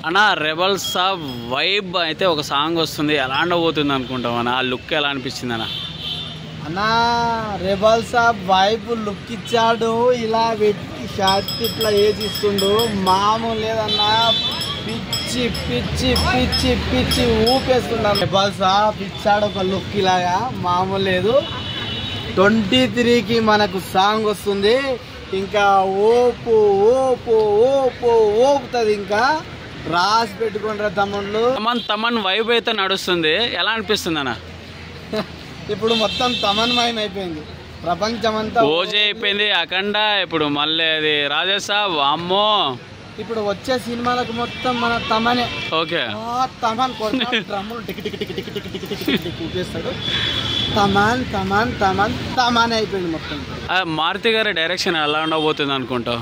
అన్న రెబల్ సాబ్ వైబ్ అయితే ఒక సాంగ్ వస్తుంది, ఎలా ఉండబోతుంది అనుకుంటాం అన్న? ఆ లుక్ ఎలా అనిపించింది అన్న? అన్నా రెబల్ సాబ్ వైబ్ లుక్ ఇచ్చాడు, ఇలా పెట్టి షర్ట్ ఇట్లా వేసిస్తుండు, మామూలు లేదన్నా. పిచ్చి పిచ్చి పిచ్చి పిచ్చి ఊపేస్తున్నాను. రెబల్ సాబ్ ఇచ్చాడు ఒక లుక్ ఇలాగా, మామూలు లేదు. 23కి మనకు సాంగ్ వస్తుంది, ఇంకా ఓపు ఓపు ఓపు ఓపుతుంది. ఇంకా రాసి పెట్టుకుంటారు తమ్ముళ్ళు. తమన్ వైబ్ అయితే నడుస్తుంది, ఎలా అనిపిస్తుంది అన్న? ఇప్పుడు మొత్తం తమన్మయం అయిపోయింది, ప్రపంచం అంతా ఓజే అయిపోయింది, అఖండ, ఇప్పుడు మళ్ళీ అది రాజాసాబ్. అమ్మో, ఇప్పుడు వచ్చే సినిమాలకు మొత్తం మన తమనే. ఓకే, తమన్ డ్రమ్ములు tick tick tick tick tick tick tick tick tick ఊపేస్తాడు. తమన్ తమన్ తమన్ తమన్ అయిపోయింది మొత్తం. మారుతి గారి డైరెక్షన్ ఎలా ఉండబోతుంది అనుకుంటావు?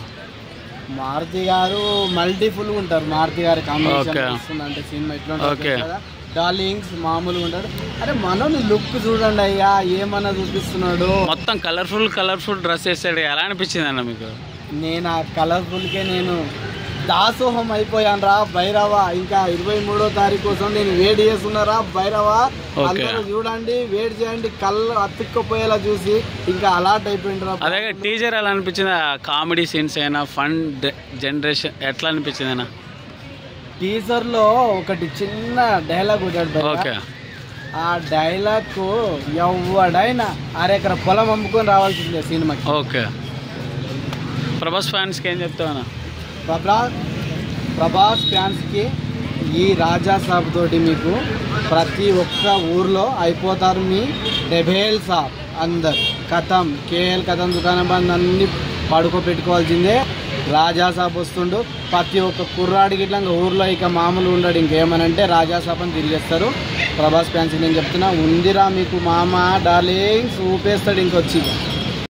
మారుతి గారు మల్టీఫుల్ ఉంటారు. మారుతి గారి కాంబినేషన్ అంటే సినిమా ఇట్లా కదా, డార్లింగ్స్ మామూలుగా ఉంటాడు. అరే మనోని లుక్ చూడండి అయ్యా, ఏమన్నా చూపిస్తున్నాడు. మొత్తం కలర్ఫుల్ డ్రెస్ వేసాడు, ఎలా అనిపించింది అన్న మీకు? నేను ఆ కలర్ఫుల్కే నేను దాసోహం అయిపోయాను రా భైరవ. ఇంకా 23వ తారీఖు కోసం నేను వేడి చేస్తున్నారా భైరవ. అందరూ చూడండి, వేడి చేయండి, కళ్ళు అతుక్కపోయేలా చూసి ఇంకా అలాట్ అయిపోయింది రా. అదే టీజర్ ఎలా అనిపించింది? కామెడీ సీన్స్ అయినా, ఫన్ జనరేషన్ ఎట్లా అనిపించింది అన్న? టీజర్ లో ఒకటి చిన్న డైలాగ్ ఉంటాడు, ఆ డైలాగ్ కు ఎవడైనా అరెకర పొలం అమ్ముకొని రావాల్సిందే సినిమాకి. ఓకే, ప్రభాస్ ఫ్యాన్స్ కి ఏం చెప్తావన్నా? ప్రభాస్ ఫ్యాన్స్ కి ఈ రాజా సాబ్ తోటి మీకు ప్రతి ఒక్క ఊర్లో అయిపోతారు మీ డెబేల్ సాబ్. అందరు కథం కేఎల్ కథం దుకాణం బంద్ అన్ని పడుకోబెట్టుకోవాల్సిందే. రాజా సాబ్ వస్తుండు, ప్రతి ఒక్క కుర్రాడికి ఇట్లా ఊర్లో ఇక మామూలు ఉండడు. ఇంకేమనంటే రాజా సాబ్ అని తిరిగేస్తారు. ప్రభాస్ ఫ్యాన్స్ నేను చెప్తున్నా, ఉందిరా మీకు మామ డార్లింగ్స్ ఊపేస్తాడు ఇంకొచ్చి.